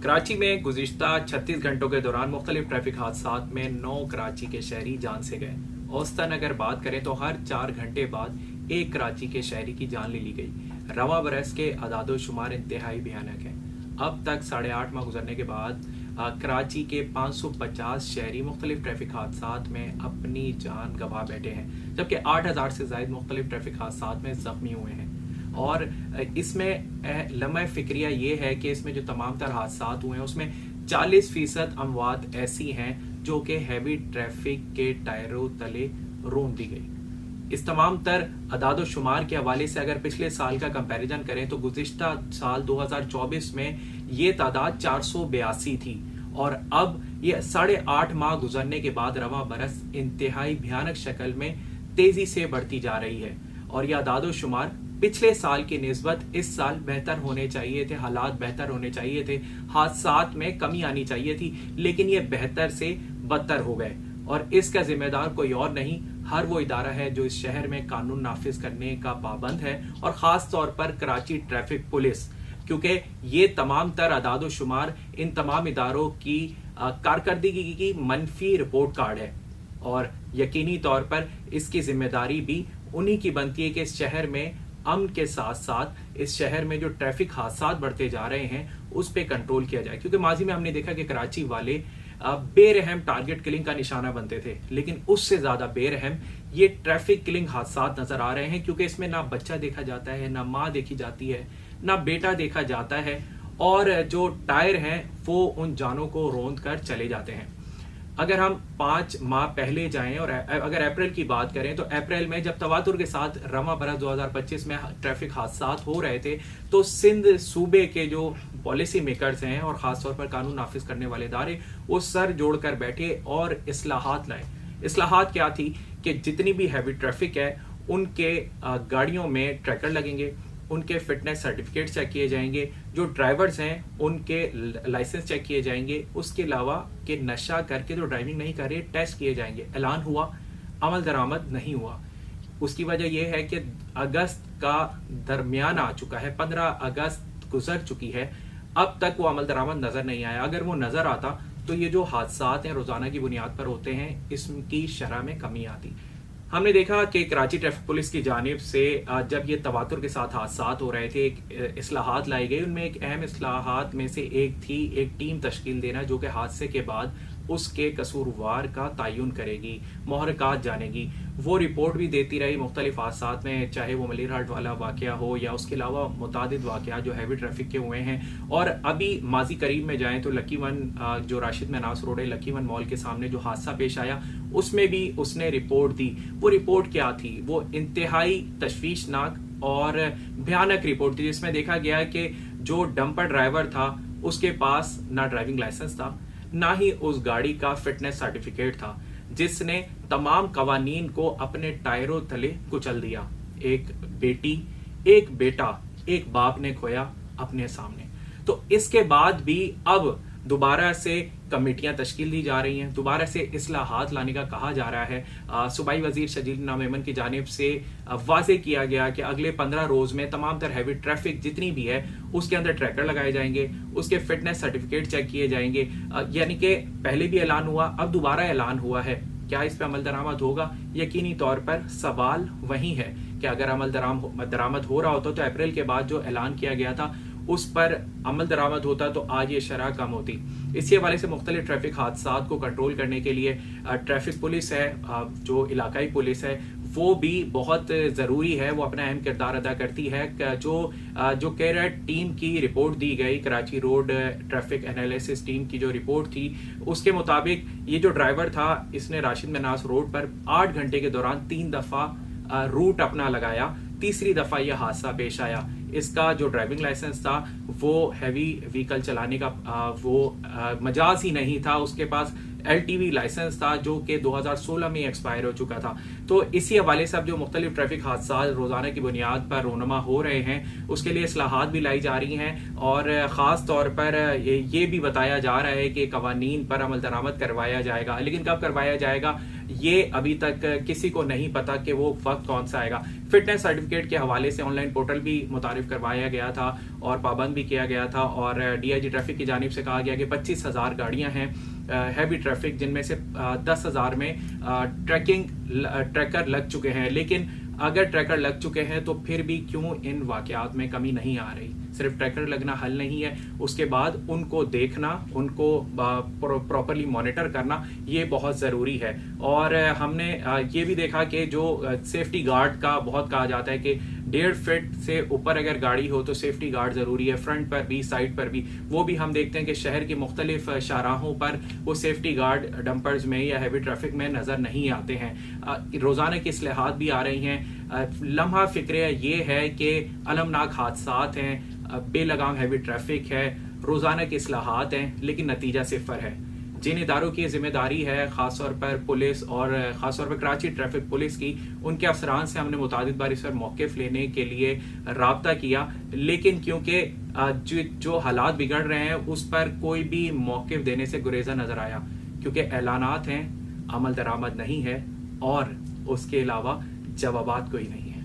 कराची में गुज़िश्ता 36 घंटों के दौरान मुख्तलिफ ट्रैफिक हादसात में 9 कराची के शहरी जान से गए। औसतन अगर बात करें तो हर 4 घंटे बाद एक कराची के शहरी की जान ले ली गई। रवां बरस के अदादो शुमार इंतहाई भयानक है। अब तक 8.5 माह गुजरने के बाद कराची के 550 शहरी मुख्तलिफ ट्रैफिक हादसात में अपनी जान गंवा बैठे हैं, जबकि 8000 से ज़ायद मुख्तलिफ ट्रैफिक हादसात में ज़ख्मी हुए हैं। और इसमें लम्हा फिक्रिया ये है कि इसमें जो तमाम तर हादसात हुए हैं उसमें 40% अमवात ऐसी हैं जो कि हैवी ट्रैफिक के टायरों तले रोंद दी गई। इस तमाम तर अदाद शुमार के हवाले से अगर पिछले साल का कंपैरिजन करें तो गुज़िश्ता साल 2024 में ये तादाद 482 थी और अब ये 8.5 माह गुजरने के बाद रवां बरस इंतहाई भयानक शक्ल में तेजी से बढ़ती जा रही है। और यह अदाद शुमार पिछले साल की निस्बत इस साल बेहतर होने चाहिए थे, हालात बेहतर होने चाहिए थे, हादसात में कमी आनी चाहिए थी, लेकिन ये बेहतर से बदतर हो गए। और इसका जिम्मेदार कोई और नहीं, हर वो इदारा है जो इस शहर में कानून नाफिज करने का पाबंद है, और खास तौर पर कराची ट्रैफिक पुलिस, क्योंकि ये तमाम तर अदाद शुमार इन तमाम इदारों की कारकर्दगी की मनफी रिपोर्ट कार्ड है। और यकीनी तौर पर इसकी जिम्मेदारी भी उन्हीं की बनती है कि इस शहर में अमन के साथ साथ इस शहर में जो ट्रैफिक हादसात बढ़ते जा रहे हैं उस पे कंट्रोल किया जाए। क्योंकि माजी में हमने देखा कि कराची वाले बेरहम टारगेट किलिंग का निशाना बनते थे, लेकिन उससे ज्यादा बेरहम ये ट्रैफिक किलिंग हादसात नजर आ रहे हैं, क्योंकि इसमें ना बच्चा देखा जाता है, ना माँ देखी जाती है, ना बेटा देखा जाता है, और जो टायर हैं वो उन जानों को रौंद कर चले जाते हैं। अगर हम 5 माह पहले जाएं और अगर अप्रैल की बात करें तो अप्रैल में जब तवातुर के साथ रवां बरस 2025 में ट्रैफिक हादसात हो रहे थे तो सिंध सूबे के जो पॉलिसी मेकर्स हैं और खासतौर पर कानून नाफिज करने वाले इदारे वो सर जोड़कर बैठे और इस्लाहात लाए। इस्लाहात क्या थी कि जितनी भी हैवी ट्रैफिक है उनके गाड़ियों में ट्रैकर लगेंगे, उनके फिटनेस सर्टिफिकेट चेक किए जाएंगे, जो ड्राइवर्स हैं उनके लाइसेंस चेक किए जाएंगे, उसके अलावा कि नशा करके जो ड्राइविंग नहीं कर रहे टेस्ट किए जाएंगे। ऐलान हुआ, अमल दरामद नहीं हुआ। उसकी वजह यह है कि अगस्त का दरमियान आ चुका है, 15 अगस्त गुजर चुकी है, अब तक वो अमल दरामद नजर नहीं आया। अगर वो नजर आता तो ये जो हादसात हैं रोजाना की बुनियाद पर होते हैं इसकी शरह में कमी आती। हमने देखा कि कराची ट्रैफिक पुलिस की जानिब से जब ये तवातुर के साथ हादसात हो रहे थे एक इस्लाहात लाई गई। उनमें एक अहम इस्लाहात में से एक थी एक टीम तश्कील देना जो कि हादसे के बाद उसके कसूरवार का तयन करेगी, मुहर्रकात जानेगी। वो रिपोर्ट भी देती रही मुख्तलिफ हादसात में, चाहे वो मलिरहाट वाला वाकया हो या उसके अलावा मुतादिद वाकया जो हैवी ट्रैफिक के हुए हैं। और अभी माजी करीब में जाएं तो लकी वन जो राशिद मनास रोड है, लकी वन मॉल के सामने जो हादसा पेश आया उसमें भी उसने रिपोर्ट दी। वो रिपोर्ट क्या थी? वो इंतहाई तशवीशनाक और भयानक रिपोर्ट थी, जिसमें देखा गया कि जो डंपर ड्राइवर था उसके पास ना ड्राइविंग लाइसेंस था, ना ही उस गाड़ी का फिटनेस सर्टिफिकेट था, जिसने तमाम कवानीन को अपने टायरों तले कुचल दिया। एक बेटी, एक बेटा, एक बाप ने खोया अपने सामने। तो इसके बाद भी अब दोबारा से कमेटियां तश्कील दी जा रही हैं, दोबारा से इस्लाहात लाने का कहा जा रहा है। सूबाई वजीर शजील नामेमन की जानिब से वाज़े किया गया कि अगले 15 रोज में तमाम तर हैवी ट्रैफिक जितनी भी है उसके अंदर ट्रैकर लगाए जाएंगे, उसके फिटनेस सर्टिफिकेट चेक किए जाएंगे। यानी कि पहले भी ऐलान हुआ, अब दोबारा ऐलान हुआ है। क्या इस पे अमल दरामद होगा? यकीनी तौर पर सवाल वही है कि अगर अमल दरामद हो रहा होता तो अप्रैल के बाद जो ऐलान किया गया था उस पर अमल दरामद होता तो आज ये शरह कम होती। इसी हवाले से मुख्तलिफ ट्रैफिक हादसात को कंट्रोल करने के लिए ट्रैफिक पुलिस है, जो इलाकाई पुलिस है, वो भी बहुत ज़रूरी है, वो अपना अहम किरदार अदा करती है। जो केरेट टीम की रिपोर्ट दी गई, Karachi road traffic analysis team की जो रिपोर्ट थी उसके मुताबिक ये जो ड्राइवर था इसने राशिद मनास रोड पर 8 घंटे के दौरान 3 दफ़ा रूट अपना लगाया, तीसरी दफ़ा यह हादसा पेश आया। इसका जो ड्राइविंग लाइसेंस था वो हैवी व्हीकल चलाने का मजाज ही नहीं था, उसके पास LTV लाइसेंस था जो कि 2016 में एक्सपायर हो चुका था। तो इसी हवाले से अब जो मुख्तलिफ ट्रैफिक हादसा रोजाना की बुनियाद पर रोनमा हो रहे हैं उसके लिए इस्लाहात भी लाई जा रही हैं, और ख़ास तौर पर ये भी बताया जा रहा है कि कवानीन पर अमल दरामद करवाया जाएगा। लेकिन कब करवाया जाएगा یہ ابھی تک کسی کو نہیں پتا کہ وہ وقت کون سا آئے گا۔ فٹنس سرٹیفکیٹ کے حوالے سے آن لائن پورٹل بھی متعارف کروایا گیا تھا اور پابند بھی کیا گیا تھا، اور ڈی آئی جی ٹریفک کی جانب سے کہا گیا کہ 25,000 گاڑیاں ہیں ہیوی ٹریفک، جن میں سے 10,000 میں ٹریکر لگ چکے ہیں۔ لیکن اگر ٹریکر لگ چکے ہیں تو پھر بھی کیوں ان واقعات میں کمی نہیں آ رہی؟ صرف ٹریکر لگنا حل نہیں ہے، اس کے بعد ان کو دیکھنا، ان کو پراپرلی مانیٹر کرنا یہ بہت ضروری ہے۔ اور ہم نے یہ بھی دیکھا کہ جو سیفٹی گارڈ کا بہت کہا جاتا ہے کہ 1.5 فٹ سے اوپر اگر گاڑی ہو تو سیفٹی گارڈ ضروری ہے، فرنٹ پر بھی سائڈ پر بھی، وہ بھی ہم دیکھتے ہیں کہ شہر کی مختلف شاہراہوں پر وہ سیفٹی گارڈ ڈمپرز میں یا ہیوی ٹریفک میں نظر نہیں آتے ہیں۔ روزانہ کی اصلاحات بھی آ رہی ہیں۔ لمحہ فکرہ یہ ہے کہ المناک حادثات ہیں، بے لگام ہیوی ٹریفک ہے، روزانہ کی اصلاحات ہیں، لیکن نتیجہ صفر ہے۔ جن اداروں کی ذمہ داری ہے، خاص طور پر پولیس اور خاص طور پر کراچی ٹریفک پولیس کی، ان کے افسران سے ہم نے متعدد بار اس پر موقف لینے کے لیے رابطہ کیا، لیکن کیونکہ جو حالات بگڑ رہے ہیں اس پر کوئی بھی موقف دینے سے گریزہ نظر آیا، کیونکہ اعلانات ہیں، عمل درآمد نہیں ہے، اور اس کے علاوہ جوابات کوئی نہیں ہے۔